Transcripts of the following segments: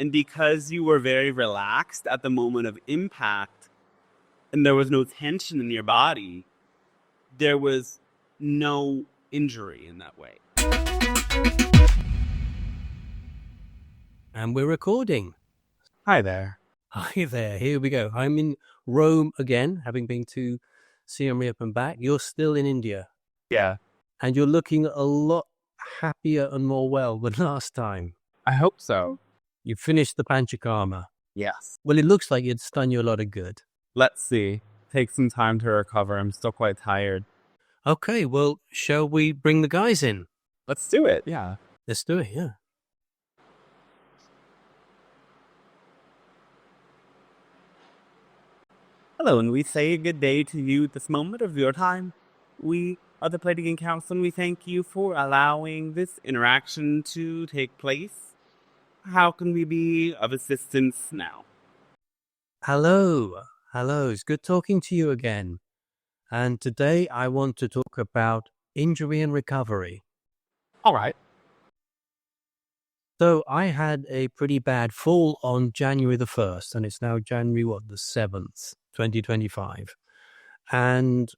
And because you were very relaxed at the moment of impact and there was no tension in your body, there was no injury in that way. And we're recording. Hi there. Hi there. Here we go. I'm in Rome again, having been to Siem Reap and back. You're still in India. Yeah. And you're looking a lot happier and more well than last time. I hope so. You finished the Panchakarma. Yes. Well, it looks like it's done you a lot of good. Let's see. Take some time to recover. I'm still quite tired. Okay, well, shall we bring the guys in? Let's do it. Yeah. Let's do it, yeah. Hello, and we say a good day to you at this moment of your time. We are the Play Game Council, and we thank you for allowing this interaction to take place. How can we be of assistance now? Hello. It's good talking to you again. And today I want to talk about injury and recovery. All right. So I had a pretty bad fall on January the 1st, and it's now January, the 7th, 2025. And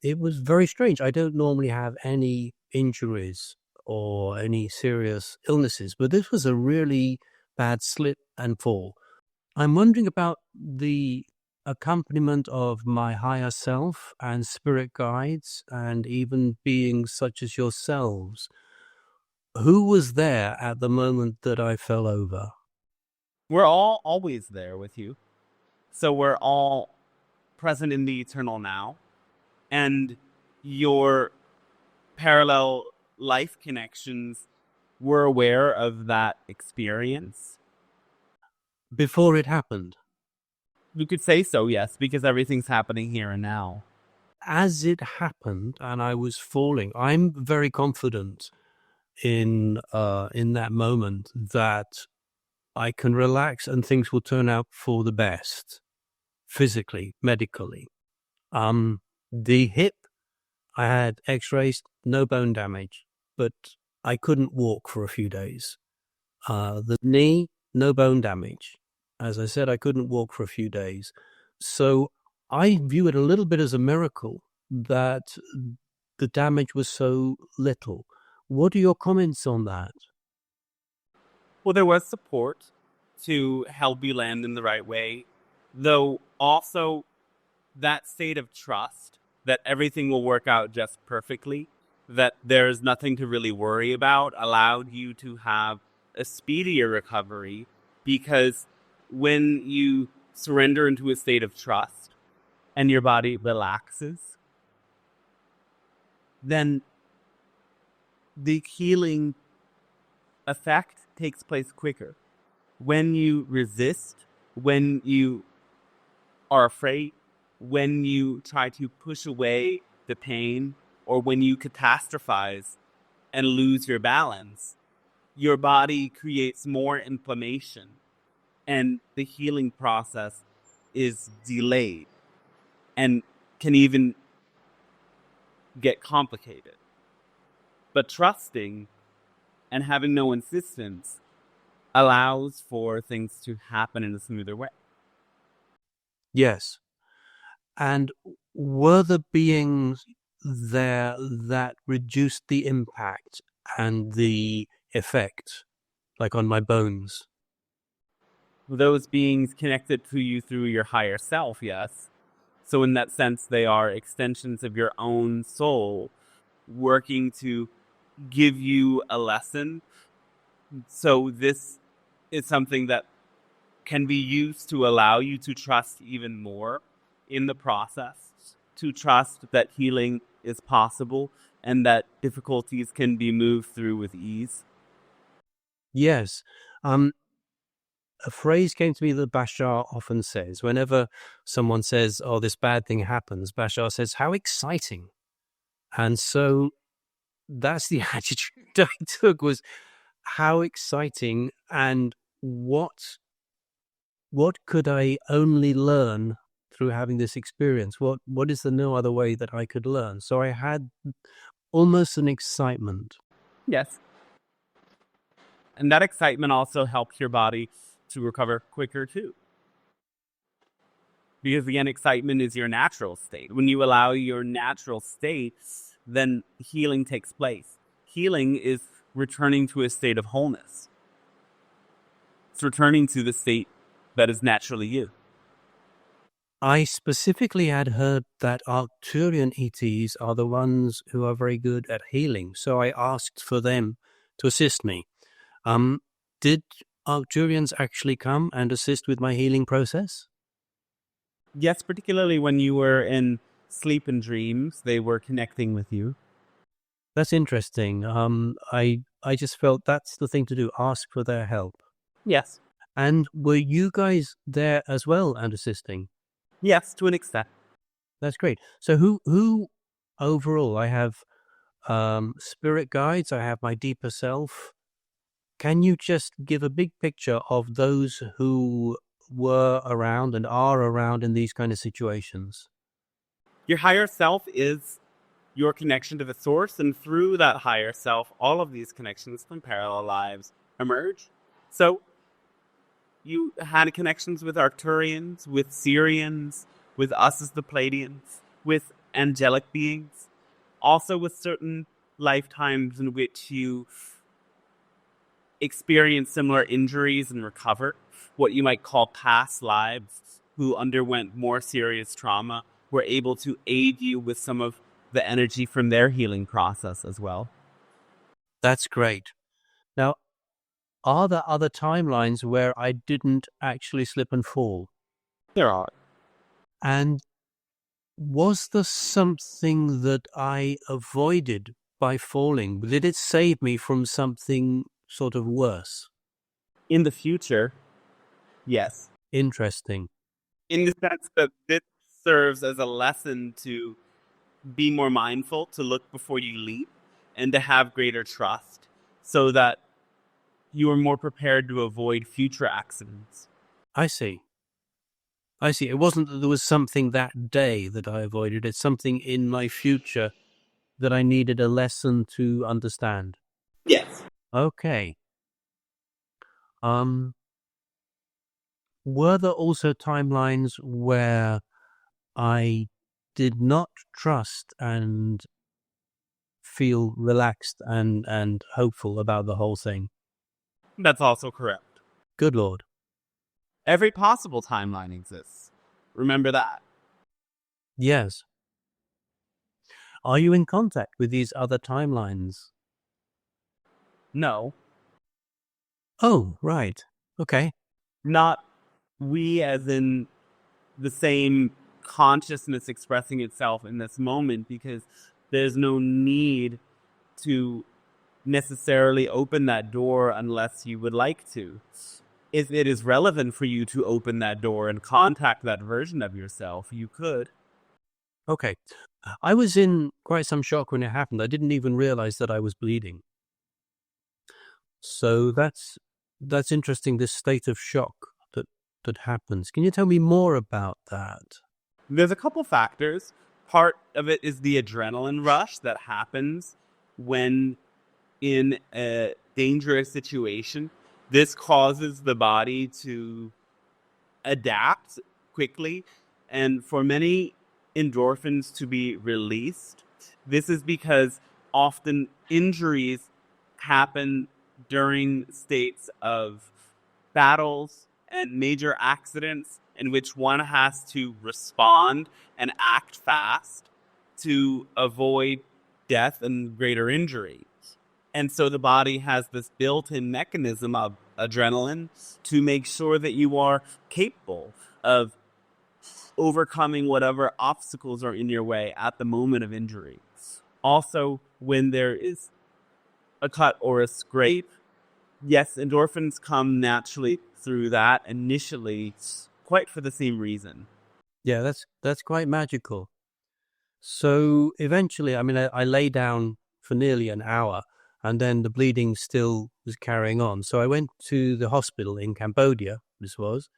it was very strange. I don't normally have any injuries or any serious illnesses, but this was a really bad slip and fall. I'm wondering about the accompaniment of my higher self and spirit guides and even beings such as yourselves. Who was there at the moment that I fell over? We're all always there with you. So we're all present in the eternal now. And your parallel life connections were aware of that experience. Before it happened? You could say so, yes, because everything's happening here and now. As it happened and I was falling, I'm very confident in that moment that I can relax and things will turn out for the best, physically, medically. The hip, I had x-rays, no bone damage, but I couldn't walk for a few days. The knee, no bone damage. As I said, I couldn't walk for a few days. So I view it a little bit as a miracle that the damage was so little. What are your comments on that? Well, there was support to help you land in the right way, though also that state of trust that everything will work out just perfectly, that there's nothing to really worry about, allowed you to have a speedier recovery, because when you surrender into a state of trust and your body relaxes, then the healing effect takes place quicker. When you resist, when you are afraid, when you try to push away the pain, or when you catastrophize and lose your balance, your body creates more inflammation and the healing process is delayed and can even get complicated. But trusting and having no insistence allows for things to happen in a smoother way. Yes. And were the beings there that reduced the impact and the effect, like on my bones? Those beings connected to you through your higher self, yes. So in that sense, they are extensions of your own soul working to give you a lesson. So this is something that can be used to allow you to trust even more in the process, to trust that healing is possible and that difficulties can be moved through with ease. Yes. A phrase came to me that Bashar often says. Whenever someone says, oh, this bad thing happens, Bashar says, how exciting. And so that's the attitude I took, was how exciting, and what could I only learn through having this experience? What is the no other way that I could learn? So I had almost an excitement. Yes. And that excitement also helps your body to recover quicker too. Because again, excitement is your natural state. When you allow your natural state, then healing takes place. Healing is returning to a state of wholeness. It's returning to the state that is naturally you. I specifically had heard that Arcturian ETs are the ones who are very good at healing, so I asked for them to assist me. Did Arcturians actually come and assist with my healing process? Yes, particularly when you were in sleep and dreams, they were connecting with you. That's interesting. I just felt that's the thing to do, ask for their help. Yes. And were you guys there as well and assisting? Yes, to an extent. That's great. So who overall, I have spirit guides, I have my deeper self. Can you just give a big picture of those who were around and are around in these kind of situations? Your higher self is your connection to the source, and through that higher self, all of these connections from parallel lives emerge. So you had connections with Arcturians, with Syrians, with us as the Pleiadians, with angelic beings, also with certain lifetimes in which you experience similar injuries and recover, what you might call past lives who underwent more serious trauma, were able to aid you with some of the energy from their healing process as well. That's great. Now, are there other timelines where I didn't actually slip and fall? There are. And was there something that I avoided by falling? Did it save me from something sort of worse? In the future, yes. Interesting. In the sense that this serves as a lesson to be more mindful, to look before you leap, and to have greater trust so that you are more prepared to avoid future accidents. I see. It wasn't that there was something that day that I avoided. It's something in my future that I needed a lesson to understand. Yes. Okay. Were there also timelines where I did not trust and feel relaxed and hopeful about the whole thing? That's also correct. Good Lord. Every possible timeline exists. Remember that. Yes. Are you in contact with these other timelines? No. Oh, right. Okay. Not we as in the same consciousness expressing itself in this moment, because there's no need to necessarily open that door unless you would like to. If it is relevant for you to open that door and contact that version of yourself, you could. Okay. I was in quite some shock when it happened. I didn't even realize that I was bleeding. So that's interesting, this state of shock that happens. Can you tell me more about that? There's a couple factors. Part of it is the adrenaline rush that happens when in a dangerous situation. This causes the body to adapt quickly, and for many endorphins to be released. This is because often injuries happen during states of battles and major accidents in which one has to respond and act fast to avoid death and greater injury. And so the body has this built-in mechanism of adrenaline to make sure that you are capable of overcoming whatever obstacles are in your way at the moment of injury. Also, when there is a cut or a scrape, yes, endorphins come naturally through that initially, quite for the same reason. Yeah, that's quite magical. So eventually, I mean, I lay down for nearly an hour, and then the bleeding still was carrying on. So I went to the hospital in Cambodia, this was,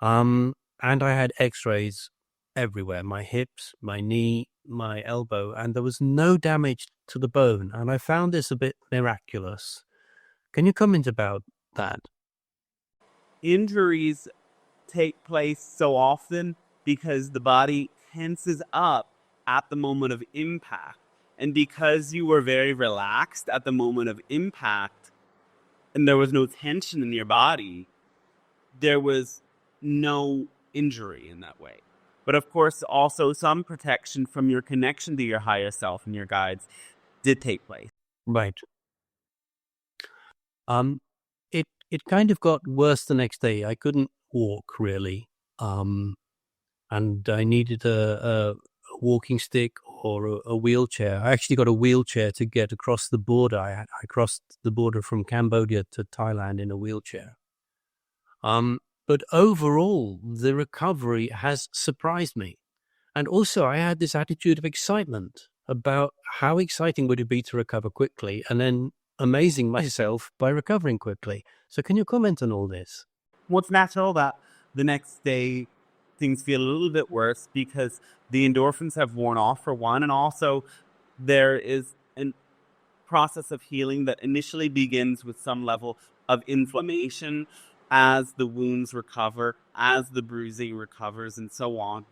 and I had x-rays everywhere, my hips, my knee, my elbow, and there was no damage to the bone. And I found this a bit miraculous. Can you comment about that? Injuries take place so often because the body tenses up at the moment of impact. And because you were very relaxed at the moment of impact and there was no tension in your body, there was no injury in that way. But of course, also some protection from your connection to your higher self and your guides did take place. Right. It kind of got worse the next day. I couldn't walk really, and I needed a walking stick or a wheelchair. I actually got a wheelchair to get across the border. I crossed the border from Cambodia to Thailand in a wheelchair. But overall, the recovery has surprised me. And also, I had this attitude of excitement about how exciting would it be to recover quickly, and then amazing myself by recovering quickly. So can you comment on all this? Well, it's natural that the next day things feel a little bit worse because the endorphins have worn off, for one, and also there is a process of healing that initially begins with some level of inflammation as the wounds recover, as the bruising recovers, and so on.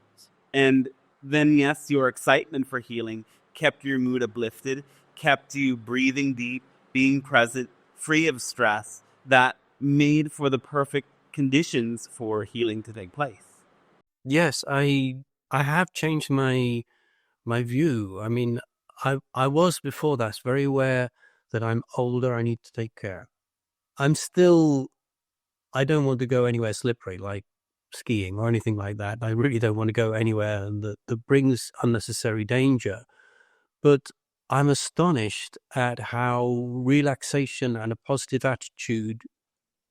And then, yes, your excitement for healing kept your mood uplifted, kept you breathing deep, being present, free of stress, that made for the perfect conditions for healing to take place. Yes, I have changed my view. I mean, I was before that very aware that I'm older, I need to take care. I don't want to go anywhere slippery, like skiing or anything like that. I really don't want to go anywhere that brings unnecessary danger. But I'm astonished at how relaxation and a positive attitude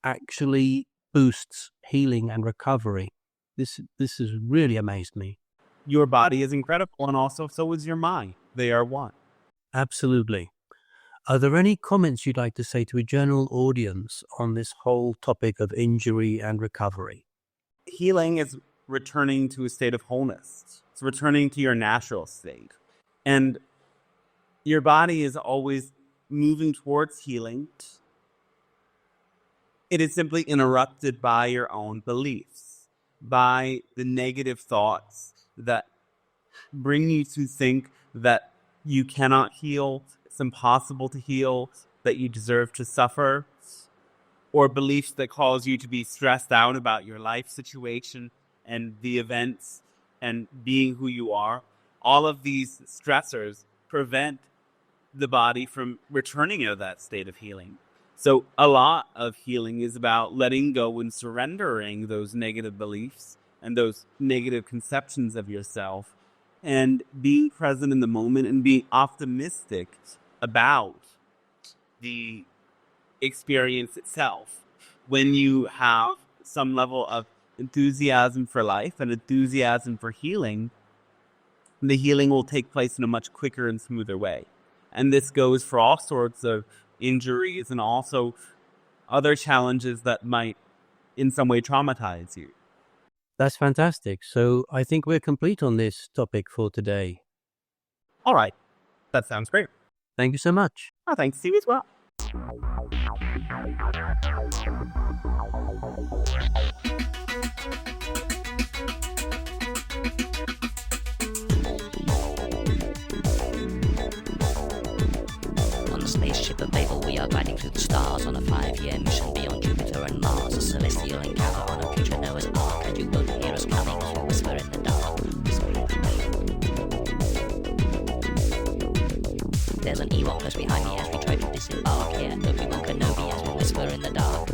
actually boosts healing and recovery. This has really amazed me. Your body is incredible, and also so is your mind. They are one. Absolutely. Are there any comments you'd like to say to a general audience on this whole topic of injury and recovery? Healing is returning to a state of wholeness. It's returning to your natural state. And your body is always moving towards healing. It is simply interrupted by your own beliefs, by the negative thoughts that bring you to think that you cannot heal, it's impossible to heal, that you deserve to suffer, or beliefs that cause you to be stressed out about your life situation and the events and being who you are. All of these stressors prevent the body from returning to that state of healing. So a lot of healing is about letting go and surrendering those negative beliefs and those negative conceptions of yourself and being present in the moment and being optimistic about the experience itself. When you have some level of enthusiasm for life and enthusiasm for healing, the healing will take place in a much quicker and smoother way. And this goes for all sorts of injuries and also other challenges that might in some way traumatize you. That's fantastic. So I think we're complete on this topic for today. All right. That sounds great. Thank you so much. Oh, thanks to you as well. On the spaceship of Babel, we are gliding through the stars on a 5-year mission beyond Jupiter and Mars. A celestial encounter on a future Noah's Ark, and you won't hear us coming as we whisper in the dark. There's an Ewok close behind me as we try to disembark here. Obi-Wan Kenobi as we whisper in the dark.